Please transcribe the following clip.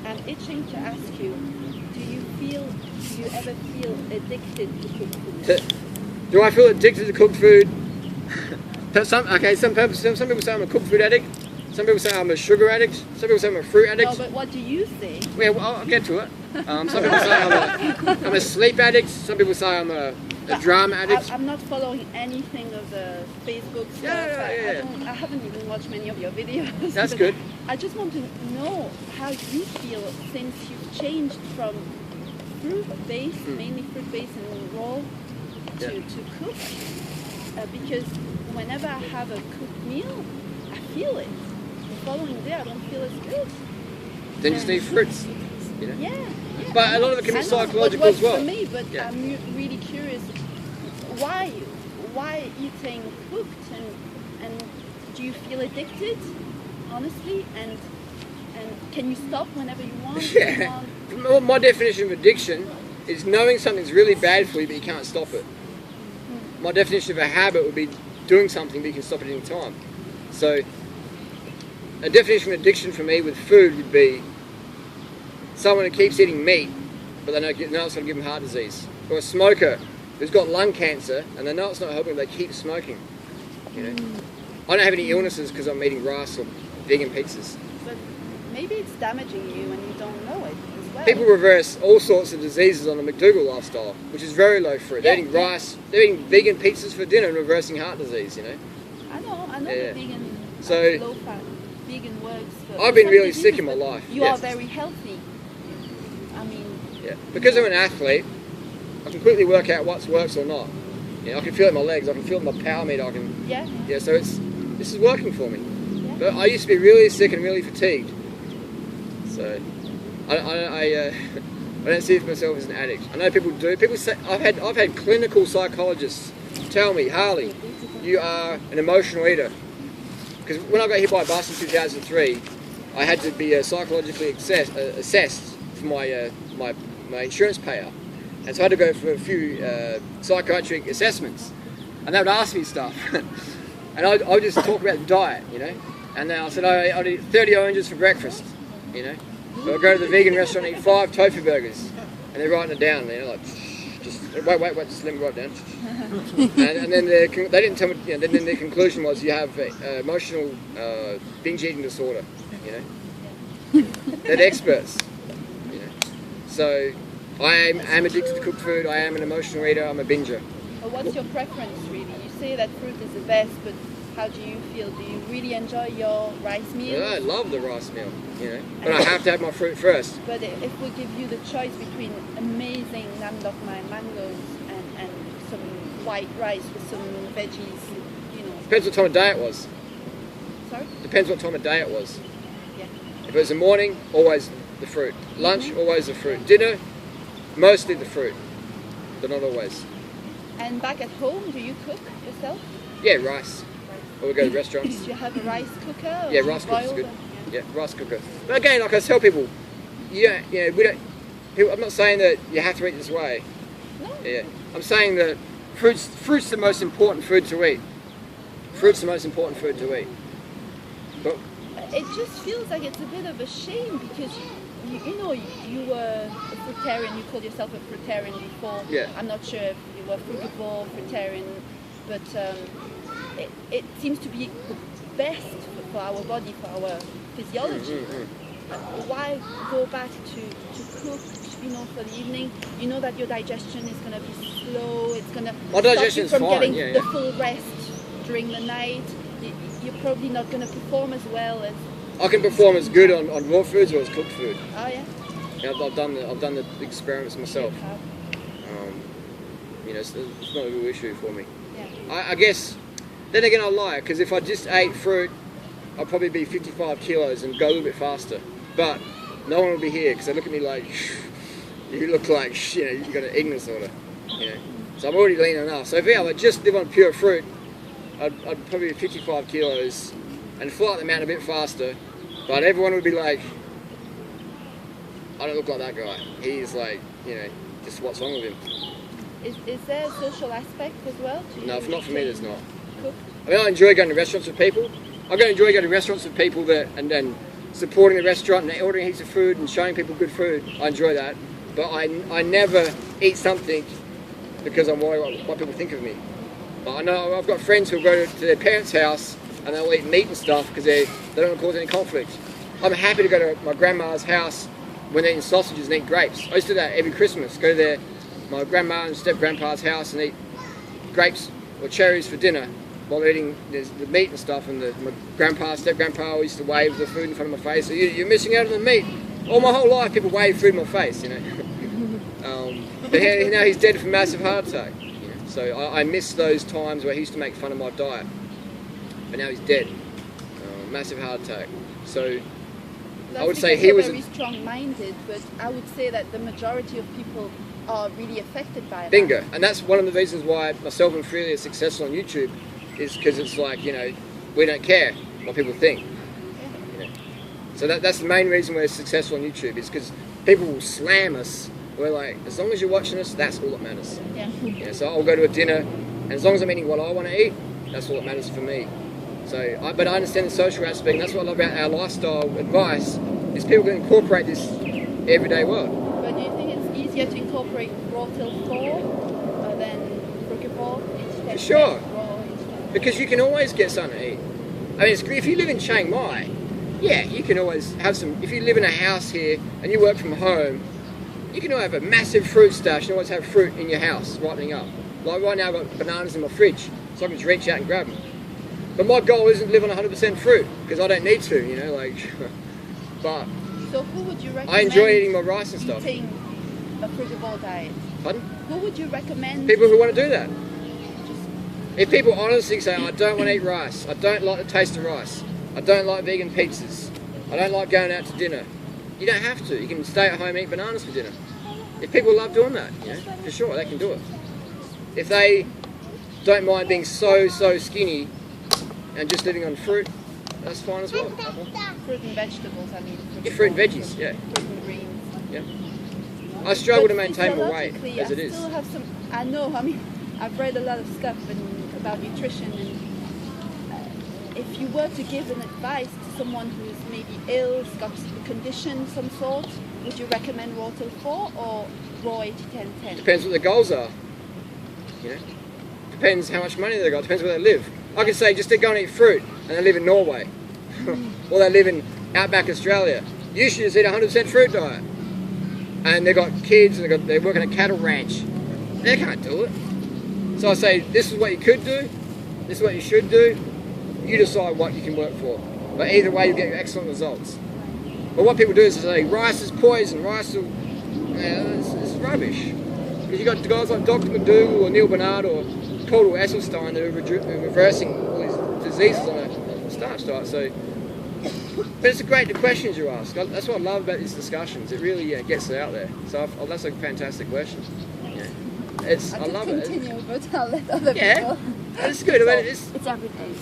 I'm itching to ask you, do you ever feel addicted to cooked food? Do I feel addicted to cooked food? Some people say I'm a cooked food addict. Some people say I'm a sugar addict. Some people say I'm a fruit addict. No, but what do you think? Well, I'll get to it. Some people say I'm a sleep addict. Some people say I'm a drama addict. I'm not following anything of the Facebook stuff. I haven't even watched many of your videos. That's good. I just want to know how you feel since you've changed from fruit-based, mainly fruit-based and raw, to cooked. Because whenever I have a cooked meal, I feel it. The following day, I don't feel as good. Then just eat fruits, you know? Yeah. But a lot of it can be psychological as well. For me, but I'm really curious, why eating cooked, and do you feel addicted, honestly, and can you stop whenever you want? Yeah. My definition of addiction is knowing something's really bad for you, but you can't stop it. My definition of a habit would be doing something, but you can stop it any time. So, a definition of addiction for me with food would be someone who keeps eating meat, but they know it's going to give them heart disease. Or a smoker who's got lung cancer, and they know it's not helping, they keep smoking. You know, I don't have any illnesses because I'm eating rice or vegan pizzas. But maybe it's damaging you and you don't know it as well. People reverse all sorts of diseases on the McDougall lifestyle, which is very low fruit. They're eating rice, they're eating vegan pizzas for dinner and reversing heart disease, you know. I know the vegan, low-fat, vegan works. I've been really sick in my life. You are very healthy. I mean... Yeah, because I'm an athlete, I can quickly work out what works or not. You know, I can feel it in my legs, I can feel it in my power meter, Yeah, so this is working for me. Yeah. But I used to be really sick and really fatigued. So, I don't see myself as an addict. I know people do. People say, I've had clinical psychologists tell me, Harley, you are an emotional eater. Because when I got hit by a bus in 2003, I had to be psychologically assessed for my insurance payout. And so I had to go for a few psychiatric assessments. And they would ask me stuff. And I would just talk about the diet, you know. And then I said, I'd eat 30 oranges for breakfast, you know. So I'd go to the vegan restaurant and eat 5 tofu burgers. And they're writing it down, you know, like, just wait, just let me write it down. and then they didn't tell me, you know, then their conclusion was you have emotional binge eating disorder, you know. They're the experts, you know. So I am addicted to cooked food, I am an emotional eater, I'm a binger. Well, what's your preference really? You say that fruit is the best, but how do you feel? Do you really enjoy your rice meal? Yeah, I love the rice meal, you know, but I have to have my fruit first. But if we give you the choice between amazing namdok mangoes and some white rice with some veggies, you know. Depends what time of day it was. Sorry? Depends what time of day it was. Yeah. If it was the morning, always the fruit. Lunch, always the fruit. Dinner, mostly the fruit, but not always. And back at home, do you cook yourself? Yeah, rice. Or we go to restaurants. Do you have a rice cooker? Or yeah, rice cooker's good. Yeah, rice cooker. But again, like I tell people, we don't. I'm not saying that you have to eat this way. No. Yeah, I'm saying that fruit's the most important food to eat. Fruit's the most important food to eat. But it just feels like it's a bit of a shame because you know you were a fruitarian. You called yourself a fruitarian before. Yeah. I'm not sure if you were frugivore, fruitarian, but it seems to be the best for our body, for our physiology. Why go back to cook, you know, for the evening? You know that your digestion is going to be slow. It's going to stop you from getting the full rest during the night. You're probably not going to perform as well as. I can perform as good on raw foods or as cooked food. Oh yeah. I've done the experiments myself. You know, it's not a real issue for me. Yeah. I guess. Then again, I lie because if I just ate fruit, I'd probably be 55 kilos and go a little bit faster. But no one will be here because they look at me like, you look like, you know, you've got an eating disorder. You know, so I'm already lean enough. So if I just live on pure fruit, I'd probably be 55 kilos and fly up the mountain a bit faster. But everyone would be like, I don't look like that guy. He's like, you know, just what's wrong with him? Is there a social aspect as well? No, not for me. There's not. Cook? I mean, I enjoy going to restaurants with people. I enjoy going to restaurants with people that, and then supporting the restaurant and ordering heaps of food and showing people good food. I enjoy that. But I never eat something because I'm worried what people think of me. I know I've got friends who go to their parents' house and they'll eat meat and stuff because they don't want to cause any conflict. I'm happy to go to my grandma's house when they're eating sausages and eat grapes. I used to do that every Christmas. Go to my grandma and step-grandpa's house and eat grapes or cherries for dinner while they're eating the meat and stuff. And my grandpa, step-grandpa used to wave the food in front of my face. So you're missing out on the meat. All my whole life, people wave food in my face, you know. But now he's dead from massive heart attack. You know? So I miss those times where he used to make fun of my diet. But now he's dead. Massive heart attack. So that's I would say he was very strong-minded, but I would say that the majority of people are really affected by it. Bingo. And that's one of the reasons why myself and Freely are successful on YouTube, is because it's like, you know, we don't care what people think. Yeah. You know? So that's the main reason we're successful on YouTube, is because people will slam us. We're like, as long as you're watching us, that's all that matters. Yeah. You know, so I'll go to a dinner, and as long as I'm eating what I want to eat, that's all that matters for me. So, but I understand the social aspect, and that's what I love about our lifestyle advice, is people can incorporate this everyday world. But do you think it's easier to incorporate RawTill4 than frugivore? For sure. Because you can always get something to eat. I mean, if you live in Chiang Mai, yeah, you can always have some. If you live in a house here and you work from home, you can have a massive fruit stash. You can always have fruit in your house, ripening up. Like right now, I've got bananas in my fridge, so I can just reach out and grab them. But my goal isn't to live on 100% fruit, because I don't need to, you know, like. But so who would you recommend? I enjoy eating my rice and stuff. Eating a frugivore diet. Pardon? Who would you recommend? People who want to do that. If people honestly say, I don't want to eat rice, I don't like the taste of rice, I don't like vegan pizzas, I don't like going out to dinner, you don't have to. You can stay at home and eat bananas for dinner. If people love doing that, you know, for sure, they can do it. If they don't mind being so skinny and just living on fruit, that's fine as well. Fruit and vegetables, I mean. Yeah, fruit and veggies, yeah. Fruit and greens. Yeah. I struggle to maintain my weight as it is. I still have some, I know, I mean, I've read a lot of stuff about nutrition, and if you were to give an advice to someone who's maybe ill, has got a condition of some sort, would you recommend RawTill4 or Raw 80-10-10? Depends what their goals are. You know, depends how much money they've got, depends where they live. I could say just to go and eat fruit, and they live in Norway, or they live in outback Australia. You should just eat a 100% fruit diet. And they've got kids, and they're working at a cattle ranch. They can't do it. So I say, this is what you could do, this is what you should do. You decide what you can work for. But either way, you get excellent results. But what people do is they say, rice is poison, rice will... Yeah, it's rubbish. Because you've got guys like Dr. McDougall or Neil Bernard or Caldwell Esselstyn that are reversing all these diseases on a starch diet. So, but it's great, the questions you ask. That's what I love about these discussions. It really gets it out there. So that's a fantastic question. I love it. But I'll let other people. It's good. I mean, it's everything.